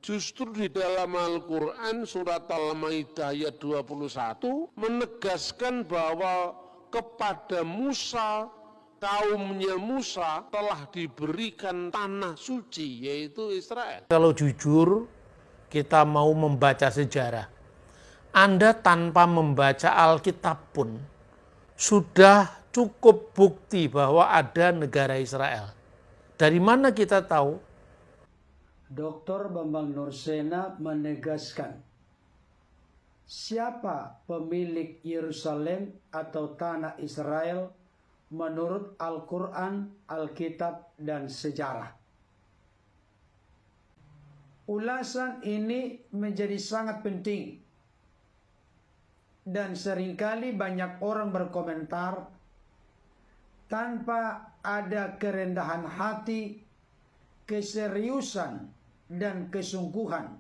Justru di dalam Al-Quran surat Al-Maidah ayat 21 menegaskan bahwa kepada Musa, kaumnya Musa telah diberikan tanah suci, yaitu Israel. Kalau jujur kita mau membaca sejarah, Anda tanpa membaca Alkitab pun sudah cukup bukti bahwa ada negara Israel. Dari mana kita tahu? Dr. Bambang Nursena menegaskan, siapa pemilik Yerusalem atau tanah Israel menurut Al-Quran, Alkitab, dan sejarah. Ulasan ini menjadi sangat penting dan seringkali banyak orang berkomentar tanpa ada kerendahan hati, keseriusan, dan kesungguhan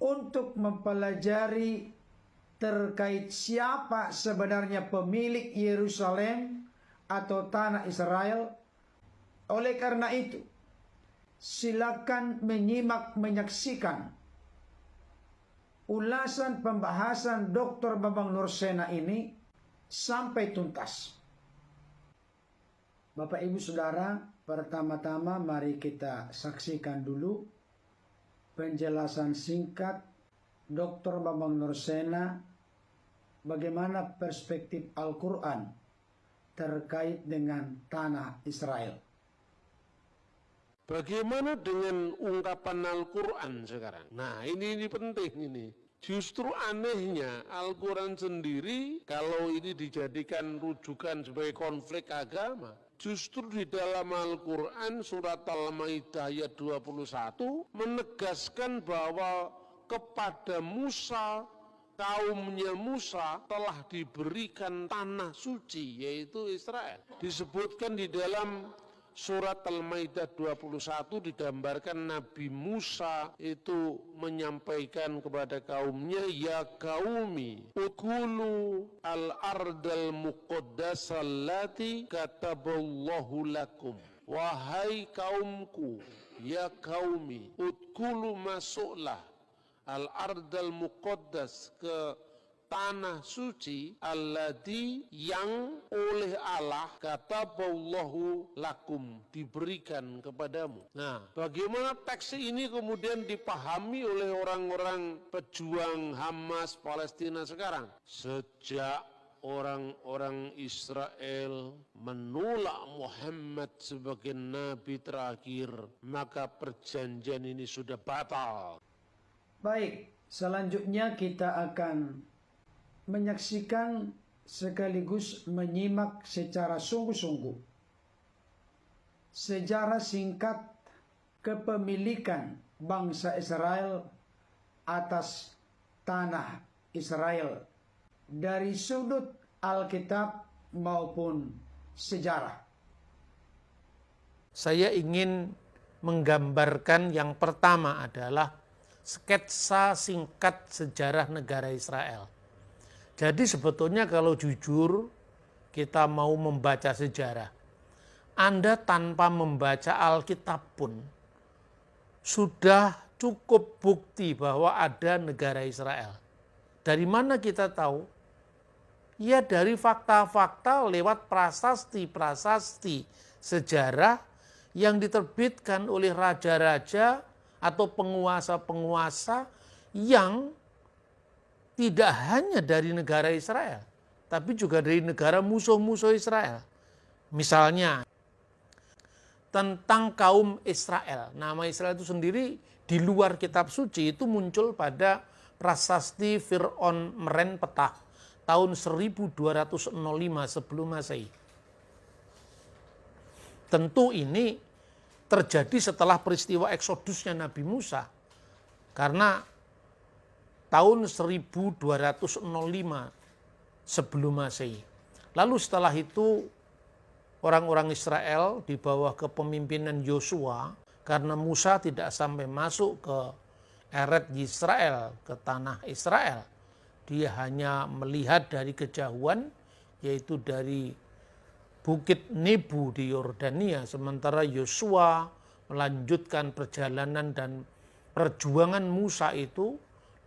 untuk mempelajari terkait siapa sebenarnya pemilik Yerusalem atau tanah Israel. Oleh karena itu, silakan menyaksikan ulasan pembahasan Dr. Bambang Nursena ini sampai tuntas. Bapak Ibu Saudara, pertama-tama mari kita saksikan dulu penjelasan singkat Dr. Bambang Nursena bagaimana perspektif Al-Quran terkait dengan tanah Israel. Bagaimana dengan ungkapan Al-Quran sekarang? Nah ini penting ini. Justru anehnya Al-Quran sendiri kalau ini dijadikan rujukan sebagai konflik agama, justru di dalam Al-Quran surat Al-Maidah ayat 21 menegaskan bahwa kepada Musa, kaumnya Musa telah diberikan tanah suci, yaitu Israel. Disebutkan di dalam surat Al-Maidah 21 digambarkan Nabi Musa itu menyampaikan kepada kaumnya, ya qaumi udkhulu al-ardal muqaddasah allati kataballahu lakum. Wahai kaumku, ya qaumi udkhulu, masuklah al-ardal muqaddas, ke tanah suci, allati, yang oleh Allah kataballahu lakum, diberikan kepadamu. Nah, bagaimana teks ini kemudian dipahami oleh orang-orang pejuang Hamas Palestina sekarang? Sejak orang-orang Israel menolak Muhammad sebagai nabi terakhir, maka perjanjian ini sudah batal. Baik, selanjutnya kita akan menyaksikan sekaligus menyimak secara sungguh-sungguh sejarah singkat kepemilikan bangsa Israel atas tanah Israel dari sudut Alkitab maupun sejarah. Saya ingin menggambarkan yang pertama adalah sketsa singkat sejarah negara Israel. Jadi sebetulnya kalau jujur kita mau membaca sejarah, Anda tanpa membaca Alkitab pun sudah cukup bukti bahwa ada negara Israel. Dari mana kita tahu? Ya dari fakta-fakta lewat prasasti-prasasti sejarah yang diterbitkan oleh raja-raja atau penguasa-penguasa yang tidak hanya dari negara Israel, tapi juga dari negara musuh-musuh Israel. Misalnya, tentang kaum Israel. Nama Israel itu sendiri di luar kitab suci itu muncul pada prasasti Fir'aun Meren Petah tahun 1205 sebelum Masehi. Tentu ini terjadi setelah peristiwa eksodusnya Nabi Musa. Karena tahun 1205 sebelum Masehi. Lalu setelah itu orang-orang Israel di bawah kepemimpinan Yosua, karena Musa tidak sampai masuk ke Eret Yisrael, ke tanah Israel. Dia hanya melihat dari kejauhan, yaitu dari Bukit Nebo di Yordania, sementara Yosua melanjutkan perjalanan dan perjuangan Musa itu,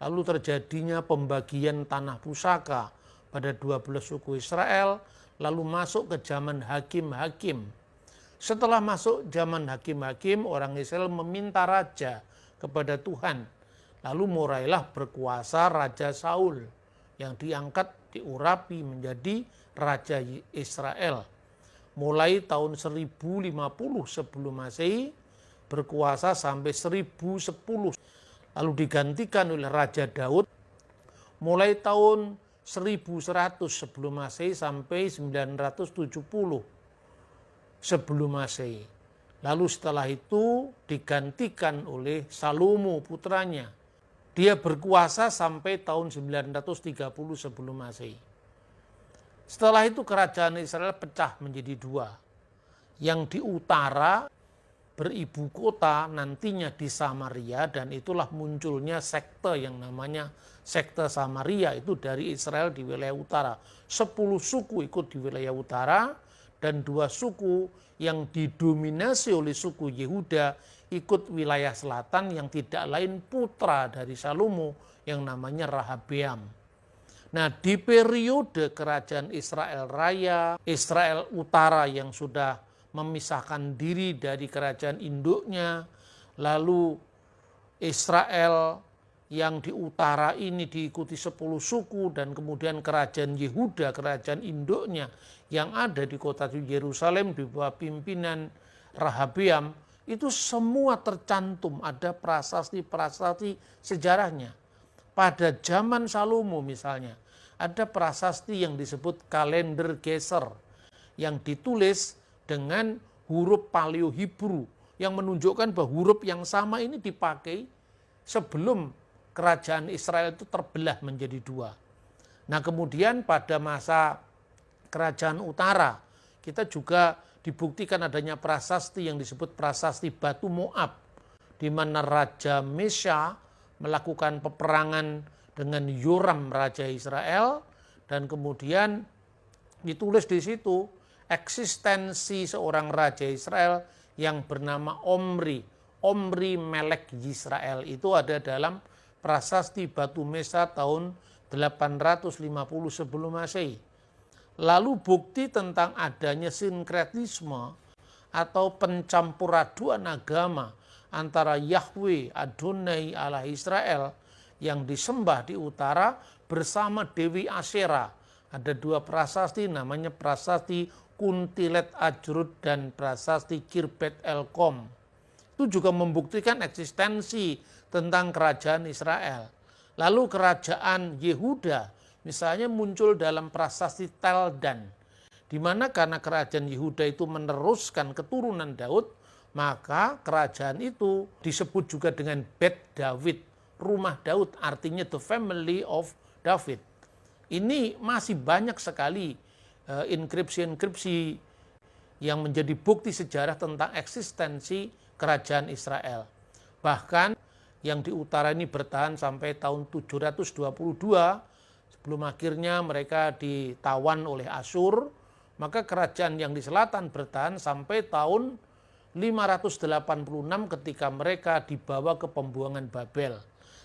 lalu terjadinya pembagian tanah pusaka pada 12 suku Israel, lalu masuk ke zaman hakim-hakim. Setelah masuk zaman hakim-hakim, orang Israel meminta raja kepada Tuhan. Lalu mulailah berkuasa Raja Saul yang diangkat, diurapi menjadi Raja Israel. Mulai tahun 1050 sebelum Masehi, berkuasa sampai 1010. Lalu digantikan oleh Raja Daud mulai tahun 1100 sebelum Masehi sampai 970 sebelum Masehi. Lalu setelah itu digantikan oleh Salomo putranya. Dia berkuasa sampai tahun 930 sebelum Masehi. Setelah itu kerajaan Israel pecah menjadi dua. Yang di utara beribu kota nantinya di Samaria, dan itulah munculnya sekte yang namanya sekte Samaria, itu dari Israel di wilayah utara. 10 suku ikut di wilayah utara, dan 2 suku yang didominasi oleh suku Yehuda ikut wilayah selatan yang tidak lain putra dari Salomo yang namanya Rehabeam. Nah, di periode kerajaan Israel Raya, Israel Utara yang sudah memisahkan diri dari kerajaan induknya, lalu Israel yang di utara ini diikuti 10 suku, dan kemudian kerajaan Yehuda, kerajaan induknya yang ada di kota Yerusalem di bawah pimpinan Rehabeam, itu semua tercantum, ada prasasti-prasasti sejarahnya. Pada zaman Salomo misalnya, ada prasasti yang disebut kalender Geser, yang ditulis dengan huruf Paleo Hebrew, yang menunjukkan bahwa huruf yang sama ini dipakai sebelum kerajaan Israel itu terbelah menjadi dua. Nah, kemudian pada masa kerajaan utara, kita juga dibuktikan adanya prasasti yang disebut prasasti Batu Moab, di mana Raja Mesya melakukan peperangan dengan Yoram Raja Israel, dan kemudian ditulis di situ eksistensi seorang Raja Israel yang bernama Omri Melek Yisrael. Itu ada dalam prasasti Batu Mesa tahun 850 sebelum Masehi. Lalu bukti tentang adanya sinkretisme atau pencampuraduan agama antara Yahweh Adonai Allah Israel yang disembah di utara bersama Dewi Asyera. Ada 2 prasasti, namanya prasasti Kuntilet Ajrut dan prasasti Kirbet Elkom. Itu juga membuktikan eksistensi tentang kerajaan Israel. Lalu kerajaan Yehuda misalnya muncul dalam prasasti Teldan, di mana karena kerajaan Yehuda itu meneruskan keturunan Daud, maka kerajaan itu disebut juga dengan Bet David, rumah Daud, artinya the family of David. Ini masih banyak sekali inskripsi-inskripsi yang menjadi bukti sejarah tentang eksistensi kerajaan Israel. Bahkan yang di utara ini bertahan sampai tahun 722, sebelum akhirnya mereka ditawan oleh Asyur. Maka kerajaan yang di selatan bertahan sampai tahun 586 ketika mereka dibawa ke pembuangan Babel.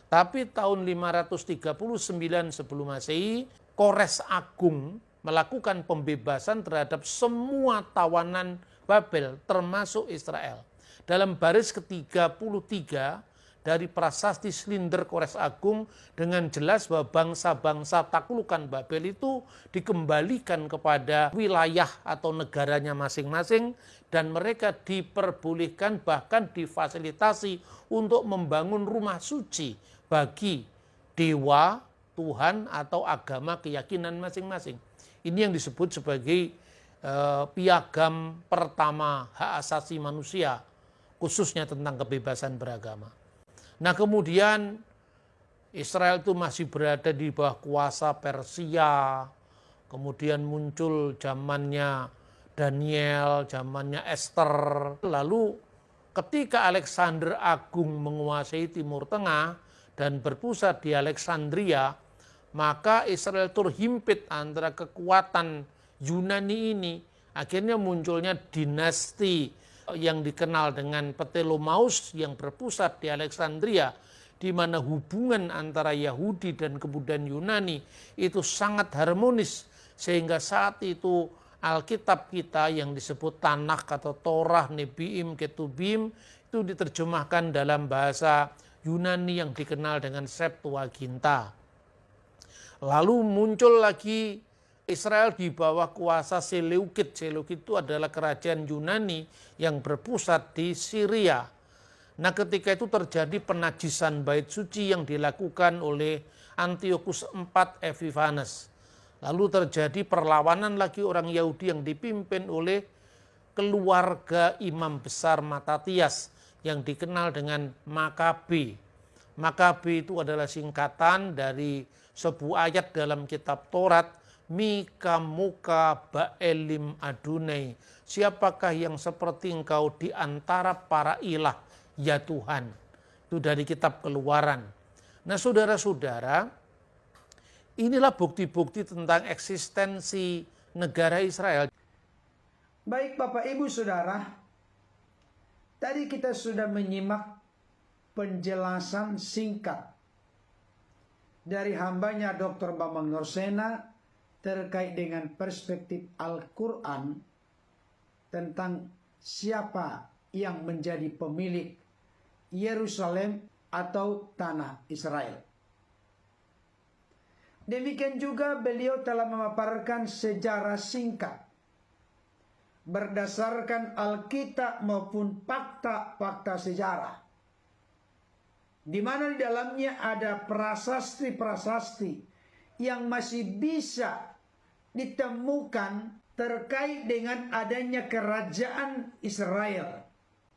Tapi tahun 539 sebelum Masehi, Kores Agung melakukan pembebasan terhadap semua tawanan Babel termasuk Israel. Dalam baris ke-33 dari prasasti Slinder Kores Agung dengan jelas bahwa bangsa-bangsa taklukan Babel itu dikembalikan kepada wilayah atau negaranya masing-masing, dan mereka diperbolehkan bahkan difasilitasi untuk membangun rumah suci bagi dewa, Tuhan atau agama keyakinan masing-masing. Ini yang disebut sebagai piagam pertama hak asasi manusia, khususnya tentang kebebasan beragama. Nah, kemudian Israel itu masih berada di bawah kuasa Persia, kemudian muncul zamannya Daniel, zamannya Esther. Lalu ketika Alexander Agung menguasai Timur Tengah dan berpusat di Alexandria, maka Israel terhimpit antara kekuatan Yunani ini. Akhirnya munculnya dinasti yang dikenal dengan Ptolemaios yang berpusat di Alexandria, di mana hubungan antara Yahudi dan kemudian Yunani itu sangat harmonis, sehingga saat itu Alkitab kita yang disebut Tanakh atau Torah, Nebiim, Ketubim itu diterjemahkan dalam bahasa Yunani yang dikenal dengan Septuaginta. Lalu muncul lagi Israel di bawah kuasa Seleukid. Seleukid itu adalah kerajaan Yunani yang berpusat di Syria. Nah, ketika itu terjadi penajisan bait suci yang dilakukan oleh Antiochus IV Epiphanes. Lalu terjadi perlawanan lagi orang Yahudi yang dipimpin oleh keluarga imam besar Matatias yang dikenal dengan Makabe. Makabe itu adalah singkatan dari sebuah ayat dalam kitab Taurat, Mika muka ba'elim adunai. Siapakah yang seperti engkau di antara para ilah, ya Tuhan. Itu dari kitab Keluaran. Nah, saudara-saudara, inilah bukti-bukti tentang eksistensi negara Israel. Baik Bapak Ibu Saudara, tadi kita sudah menyimak penjelasan singkat dari hambanya Dr. Bambang Nursena terkait dengan perspektif Al-Quran tentang siapa yang menjadi pemilik Yerusalem atau tanah Israel. Demikian juga beliau telah memaparkan sejarah singkat berdasarkan Alkitab maupun fakta-fakta sejarah, di mana di dalamnya ada prasasti-prasasti yang masih bisa ditemukan terkait dengan adanya kerajaan Israel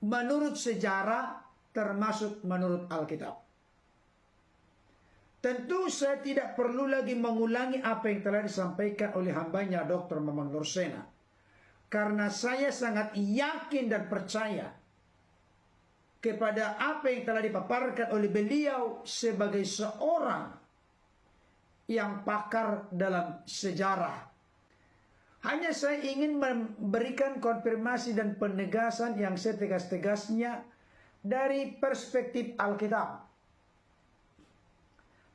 menurut sejarah termasuk menurut Alkitab. Tentu saya tidak perlu lagi mengulangi apa yang telah disampaikan oleh hambanya Dr. Bambang Nursena, karena saya sangat yakin dan percaya kepada apa yang telah dipaparkan oleh beliau sebagai seorang yang pakar dalam sejarah. Hanya saya ingin memberikan konfirmasi dan penegasan yang setegas-tegasnya dari perspektif Alkitab.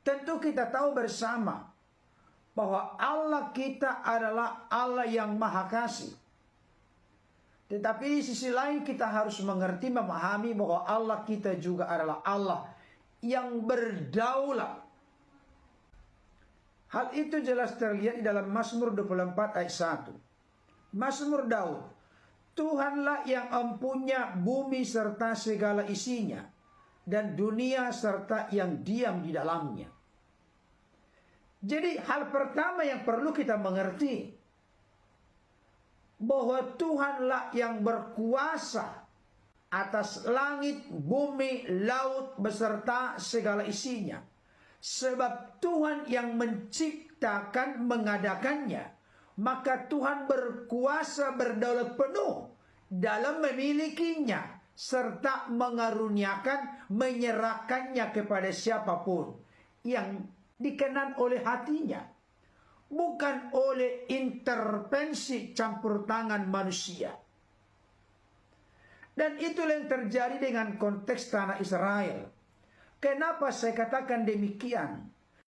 Tentu kita tahu bersama bahwa Allah kita adalah Allah yang Maha Kasih. Tetapi di sisi lain kita harus mengerti, memahami bahwa Allah kita juga adalah Allah yang berdaulat. Hal itu jelas terlihat di dalam Mazmur 24 ayat 1. Mazmur Daud, Tuhanlah yang empunya bumi serta segala isinya, dan dunia serta yang diam di dalamnya. Jadi hal pertama yang perlu kita mengerti, bahwa Tuhanlah yang berkuasa atas langit, bumi, laut beserta segala isinya. Sebab Tuhan yang menciptakan, mengadakannya, maka Tuhan berkuasa berdaulat penuh dalam memilikinya serta mengaruniakan, menyerahkannya kepada siapapun yang dikenan oleh hatinya, bukan oleh intervensi campur tangan manusia. Dan itulah yang terjadi dengan konteks tanah Israel. Kenapa saya katakan demikian?